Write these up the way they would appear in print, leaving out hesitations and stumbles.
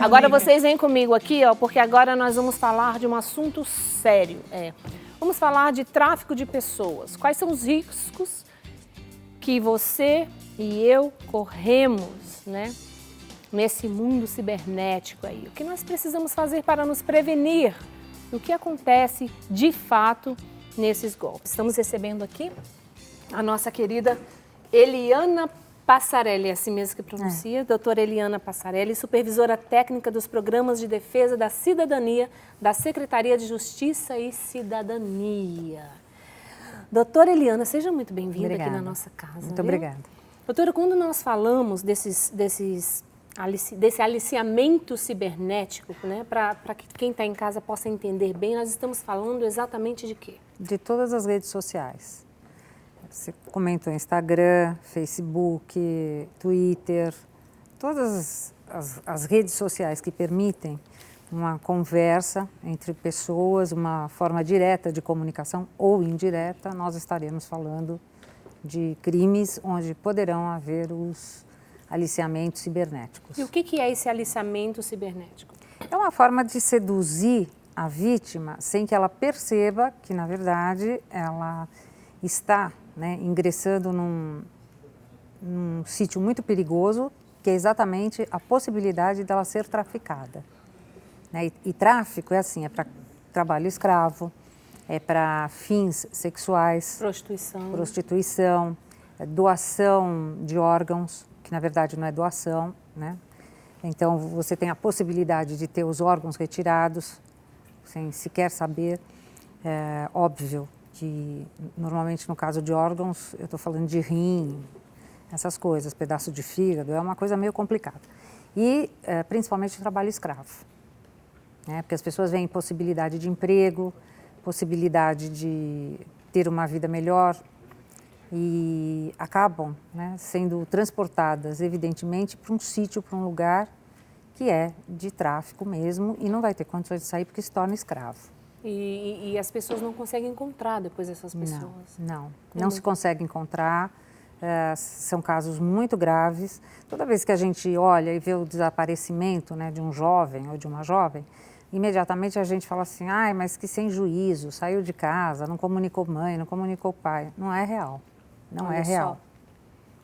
Agora vocês vêm comigo aqui, ó, porque agora nós vamos falar de um assunto sério. Vamos falar de tráfico de pessoas. Quais são os riscos que você e eu corremos, né, nesse mundo cibernético aí? O que nós precisamos fazer para nos prevenir do que acontece de fato nesses golpes? Estamos recebendo aqui a nossa querida Eliana Passarelli, é assim mesmo que pronuncia, doutora Eliana Passarelli, supervisora técnica dos programas de defesa da cidadania da Secretaria de Justiça e Cidadania. Doutora Eliana, seja muito bem-vinda aqui na nossa casa. Muito obrigada. Doutora, quando nós falamos desse aliciamento cibernético, né, para que quem está em casa possa entender bem, nós estamos falando exatamente de quê? De todas as redes sociais. Você comentou Instagram, Facebook, Twitter, todas as redes sociais que permitem uma conversa entre pessoas, uma forma direta de comunicação ou indireta, nós estaremos falando de crimes onde poderão haver os aliciamentos cibernéticos. E o que é esse aliciamento cibernético? É uma forma de seduzir a vítima sem que ela perceba que, na verdade, ela está, né, ingressando num sítio muito perigoso, que é exatamente a possibilidade dela ser traficada. Né? E tráfico é assim, é para trabalho escravo, é para fins sexuais, prostituição, doação de órgãos, que na verdade não é doação, né? Então você tem a possibilidade de ter os órgãos retirados, sem sequer saber. É óbvio que normalmente no caso de órgãos, eu estou falando de rim, essas coisas, pedaço de fígado, é uma coisa meio complicada. E principalmente o trabalho escravo, né? Porque as pessoas veem possibilidade de emprego, possibilidade de ter uma vida melhor e acabam, né, sendo transportadas, evidentemente, para um sítio, para um lugar que é de tráfico mesmo e não vai ter condições de sair porque se torna escravo. E as pessoas não conseguem encontrar depois essas pessoas? Não se consegue encontrar, são casos muito graves. Toda vez que a gente olha e vê o desaparecimento, né, de um jovem ou de uma jovem, imediatamente a gente fala assim, ai, mas que sem juízo, saiu de casa, não comunicou mãe, não comunicou pai. Não é real, não é real.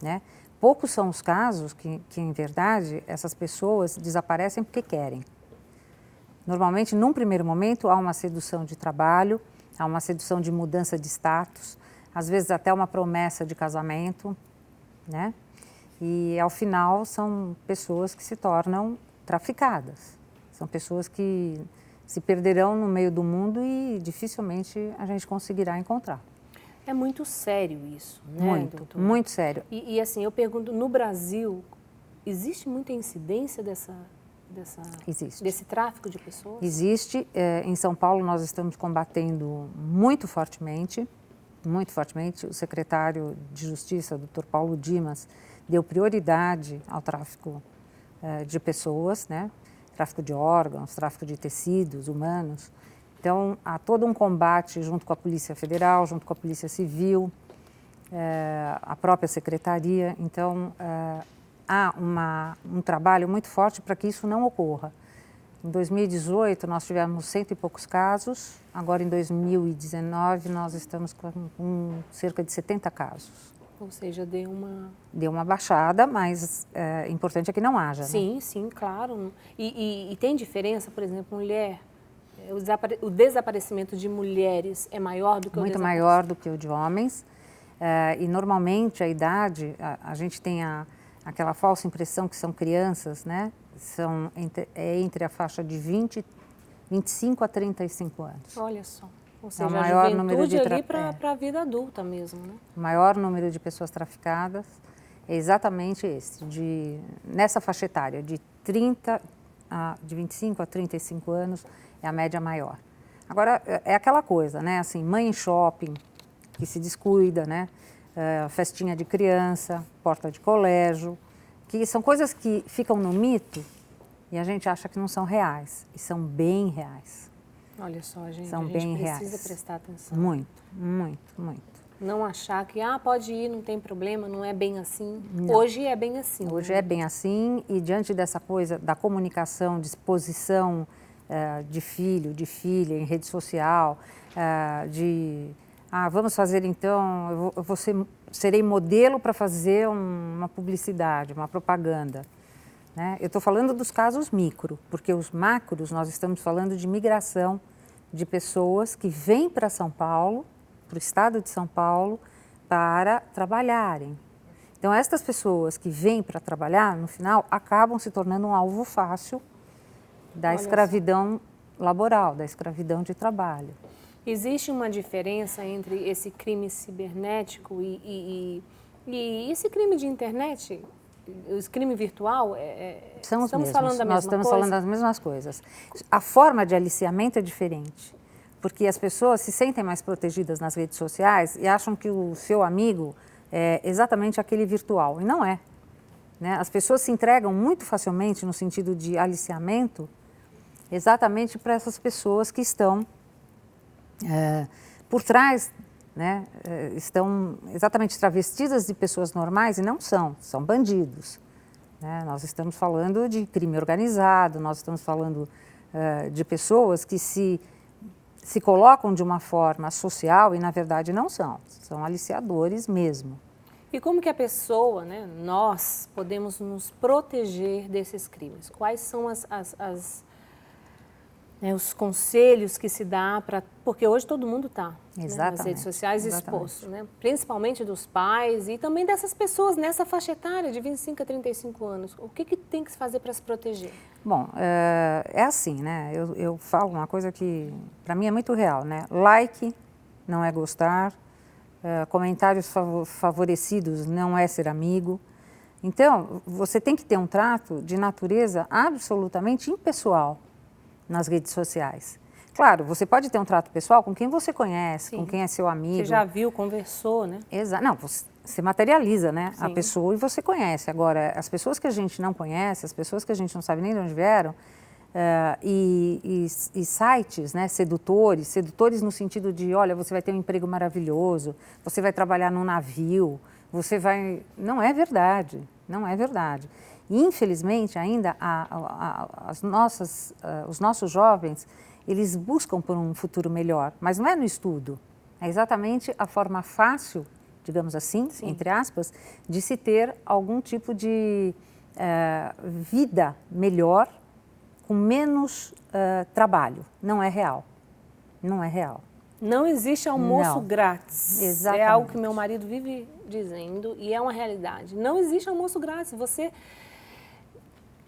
Né? Poucos são os casos que, em verdade, essas pessoas desaparecem porque querem. Normalmente, num primeiro momento, há uma sedução de trabalho, há uma sedução de mudança de status, às vezes até uma promessa de casamento, né? E, ao final, são pessoas que se tornam traficadas. São pessoas que se perderão no meio do mundo e dificilmente a gente conseguirá encontrar. É muito sério isso, né, muito, doutor? Muito sério. E assim, eu pergunto, no Brasil, existe muita incidência desse tráfico de pessoas? Existe. Em São Paulo nós estamos combatendo muito fortemente. O secretário de Justiça, doutor Paulo Dimas, deu prioridade ao tráfico de pessoas, né? Tráfico de órgãos, tráfico de tecidos humanos. Então, há todo um combate junto com a Polícia Federal, junto com a Polícia Civil, a própria Secretaria. Então, há um trabalho muito forte para que isso não ocorra. Em 2018, nós tivemos 100 e poucos casos. Agora, em 2019, nós estamos com cerca de 70 casos. Ou seja, deu uma baixada, mas importante é que não haja. Sim, né? Sim, claro. E tem diferença, por exemplo, mulher? O desaparecimento de mulheres é maior do que muito maior do que o de homens. E normalmente a idade, a gente tem aquela falsa impressão que são crianças, né? São entre a faixa de 25 a 35 anos. Olha só. Ou seja, o maior a juventude número ali para a vida adulta mesmo, né? O maior número de pessoas traficadas é exatamente esse, nessa faixa etária, de 25 a 35 anos é a média maior. Agora, é aquela coisa, né? Assim, mãe em shopping, que se descuida, né? Festinha de criança, porta de colégio, que são coisas que ficam no mito e a gente acha que não são reais, e são bem reais. Olha só, gente, são a gente bem precisa reais. prestar atenção. Muito, muito, muito. Não achar que, pode ir, não tem problema, não é bem assim. Não. Hoje é bem assim. Hoje é bem assim, e diante dessa coisa da comunicação, de exposição de filho, de filha em rede social, vamos fazer então, serei modelo para fazer uma publicidade, uma propaganda. Né? Eu estou falando dos casos micro, porque os macros nós estamos falando de migração de pessoas que vêm para São Paulo, para o estado de São Paulo, para trabalharem. Então, estas pessoas que vêm para trabalhar, no final, acabam se tornando um alvo fácil da escravidão laboral, da escravidão de trabalho. Existe uma diferença entre esse crime cibernético e esse crime de internet? O crime virtual? São os mesmos. Falando da mesma Nós estamos coisa? falando das mesmas coisas. A forma de aliciamento é diferente, porque as pessoas se sentem mais protegidas nas redes sociais e acham que o seu amigo é exatamente aquele virtual, e não é. Né? As pessoas se entregam muito facilmente no sentido de aliciamento exatamente para essas pessoas que estão por trás, né? Estão exatamente travestidas de pessoas normais e não são bandidos. Né? Nós estamos falando de crime organizado, nós estamos falando de pessoas que se colocam de uma forma social e na verdade não são aliciadores mesmo. E como que a pessoa, né, nós, podemos nos proteger desses crimes? Quais são os conselhos que se dá para... Porque hoje todo mundo está, né, nas redes sociais exposto, né? Principalmente dos pais e também dessas pessoas nessa faixa etária de 25 a 35 anos. O que tem que se fazer para se proteger? Bom, é assim, né? Eu falo uma coisa que para mim é muito real, né? Like não é gostar, comentários favorecidos não é ser amigo. Então, você tem que ter um trato de natureza absolutamente impessoal nas redes sociais. Claro, você pode ter um trato pessoal com quem você conhece, com quem é seu amigo. Você já viu, conversou, né? Exato. Não, você materializa, né, a Sim. pessoa e você conhece. Agora, as pessoas que a gente não conhece, as pessoas que a gente não sabe nem de onde vieram, e sites, né, sedutores no sentido de, olha, você vai ter um emprego maravilhoso, você vai trabalhar num navio, você vai... Não é verdade, não é verdade. E, infelizmente, ainda os nossos jovens, eles buscam por um futuro melhor, mas não é no estudo, é exatamente a forma fácil, digamos assim, entre aspas, de se ter algum tipo de vida melhor, com menos trabalho. Não é real, não é real. Não existe almoço Não. grátis. Exatamente. É algo que meu marido vive dizendo e é uma realidade. Não existe almoço grátis.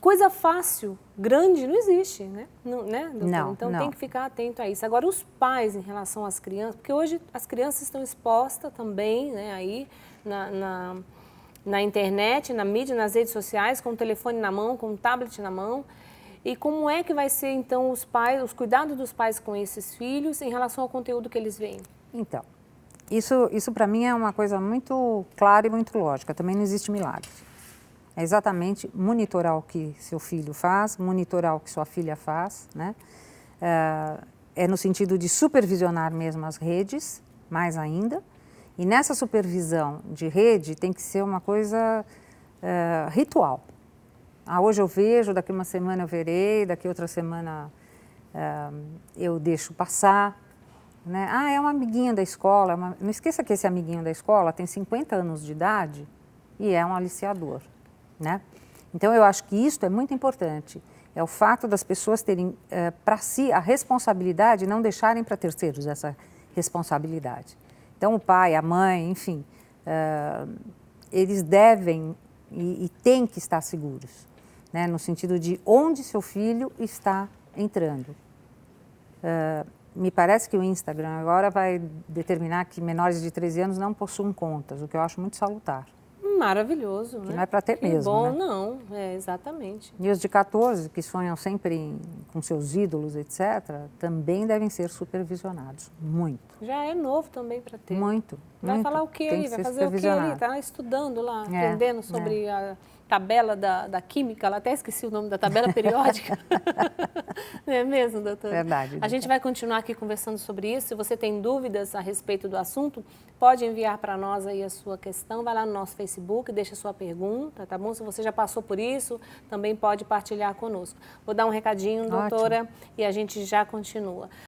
Coisa fácil, grande, não existe, né? Não, né, doutor? Não, então não. tem que ficar atento a isso. Agora, os pais em relação às crianças, porque hoje as crianças estão expostas também, né, aí na internet, na mídia, nas redes sociais, com o telefone na mão, com o tablet na mão. E como é que vai ser, então, os cuidados dos pais com esses filhos em relação ao conteúdo que eles veem? Então, isso para mim é uma coisa muito clara e muito lógica. Também não existe milagre. É exatamente monitorar o que seu filho faz, monitorar o que sua filha faz, né? É no sentido de supervisionar mesmo as redes, mais ainda. E nessa supervisão de rede tem que ser uma coisa ritual. Hoje eu vejo, daqui uma semana eu verei, daqui outra semana eu deixo passar. Né? É uma amiguinha da escola. Não esqueça que esse amiguinho da escola tem 50 anos de idade e é um aliciador. Né? Então, eu acho que isso é muito importante. É o fato das pessoas terem para si a responsabilidade e não deixarem para terceiros essa responsabilidade. Então, o pai, a mãe, enfim, eles devem e têm que estar seguros, né? No sentido de onde seu filho está entrando. Me parece que o Instagram agora vai determinar que menores de 13 anos não possuem contas, o que eu acho muito salutar. Maravilhoso, né? Que não é para ter mesmo, bom, né? não, exatamente. E os de 14, que sonham sempre com seus ídolos, etc., também devem ser supervisionados, muito. Já é novo também para ter. Muito, Vai muito. falar o que Tem ali? que Vai ser fazer o que ali? supervisionado. Está estudando lá, aprendendo sobre tabela da química, ela até esqueci o nome da tabela periódica. Não é mesmo, doutora? Verdade. A gente vai continuar aqui conversando sobre isso. Se você tem dúvidas a respeito do assunto, pode enviar para nós aí a sua questão. Vai lá no nosso Facebook, deixa a sua pergunta, tá bom? Se você já passou por isso, também pode partilhar conosco. Vou dar um recadinho, doutora, e a gente já continua.